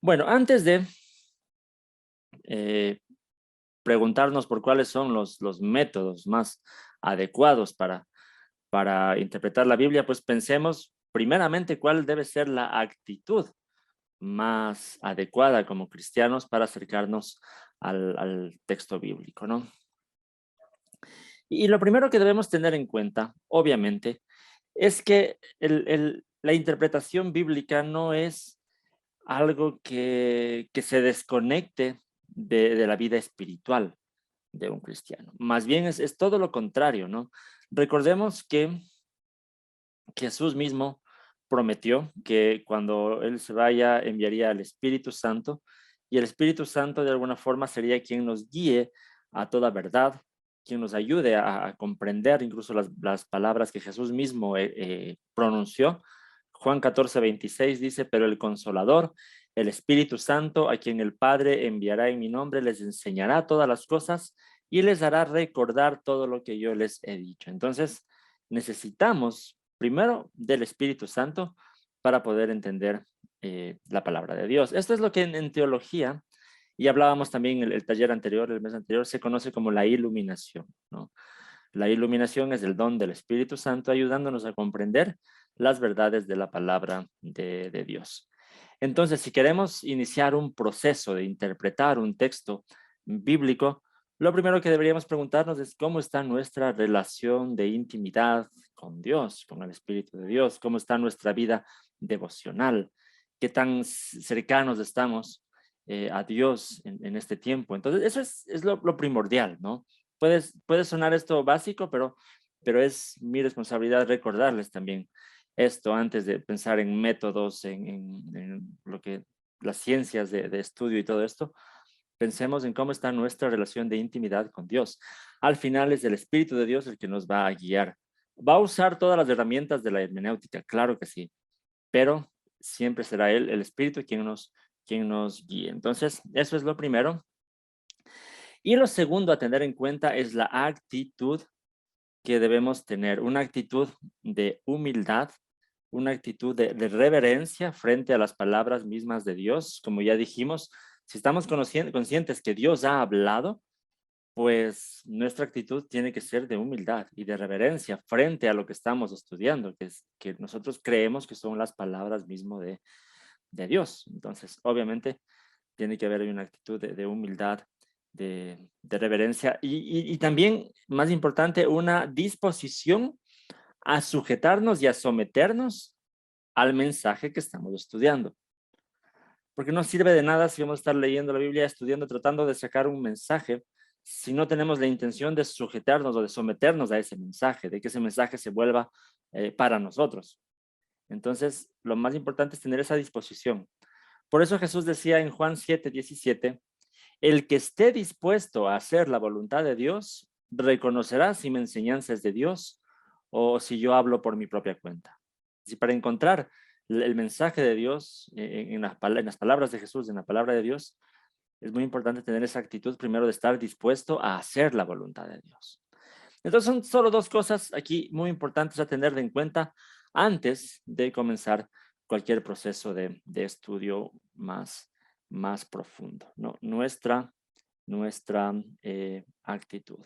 Bueno, antes de eh, preguntarnos por cuáles son los métodos más adecuados para interpretar la Biblia, pues pensemos primeramente cuál debe ser la actitud más adecuada como cristianos para acercarnos al texto bíblico, ¿no? Y lo primero que debemos tener en cuenta, obviamente, es que la interpretación bíblica no es algo que se desconecte de la vida espiritual de un cristiano. Más bien es todo lo contrario, ¿no? Recordemos que Jesús mismo prometió que cuando Él se vaya enviaría al Espíritu Santo y el Espíritu Santo de alguna forma sería quien nos guíe a toda verdad, quien nos ayude a comprender incluso las palabras que Jesús mismo pronunció. Juan 14:26 dice, pero el Consolador, el Espíritu Santo, a quien el Padre enviará en mi nombre, les enseñará todas las cosas y les hará recordar todo lo que yo les he dicho. Entonces, necesitamos primero del Espíritu Santo para poder entender la palabra de Dios. Esto es lo que en teología, y hablábamos también en el taller anterior, el mes anterior, se conoce como la iluminación, ¿no? La iluminación es el don del Espíritu Santo ayudándonos a comprender las verdades de la palabra de Dios. Entonces, si queremos iniciar un proceso de interpretar un texto bíblico, lo primero que deberíamos preguntarnos es cómo está nuestra relación de intimidad con Dios, con el Espíritu de Dios, cómo está nuestra vida devocional, qué tan cercanos estamos a Dios en este tiempo. Entonces, eso es lo primordial, ¿no? Puede sonar esto básico, pero es mi responsabilidad recordarles también esto antes de pensar en métodos, en lo que las ciencias de estudio y todo esto. Pensemos en cómo está nuestra relación de intimidad con Dios. Al final es el Espíritu de Dios el que nos va a guiar. Va a usar todas las herramientas de la hermenéutica, claro que sí, pero siempre será Él, el Espíritu, quien nos guíe. Entonces, eso es lo primero. Y lo segundo a tener en cuenta es la actitud que debemos tener, una actitud de humildad, una actitud de reverencia frente a las palabras mismas de Dios. Como ya dijimos, si estamos conscientes que Dios ha hablado, pues nuestra actitud tiene que ser de humildad y de reverencia frente a lo que estamos estudiando, que nosotros creemos que son las palabras mismo de Dios. Entonces, obviamente, tiene que haber una actitud de humildad, de reverencia y también, más importante, una disposición a sujetarnos y a someternos al mensaje que estamos estudiando. Porque no sirve de nada si vamos a estar leyendo la Biblia, estudiando, tratando de sacar un mensaje, si no tenemos la intención de sujetarnos o de someternos a ese mensaje, de que ese mensaje se vuelva para nosotros. Entonces, lo más importante es tener esa disposición. Por eso Jesús decía en Juan 7:17, el que esté dispuesto a hacer la voluntad de Dios, reconocerá si mi enseñanza es de Dios o si yo hablo por mi propia cuenta. Si para encontrar el mensaje de Dios en las palabras de Jesús, en la palabra de Dios, es muy importante tener esa actitud primero de estar dispuesto a hacer la voluntad de Dios. Entonces son solo dos cosas aquí muy importantes a tener en cuenta antes de comenzar cualquier proceso de estudio más profundo, ¿no? Nuestra actitud.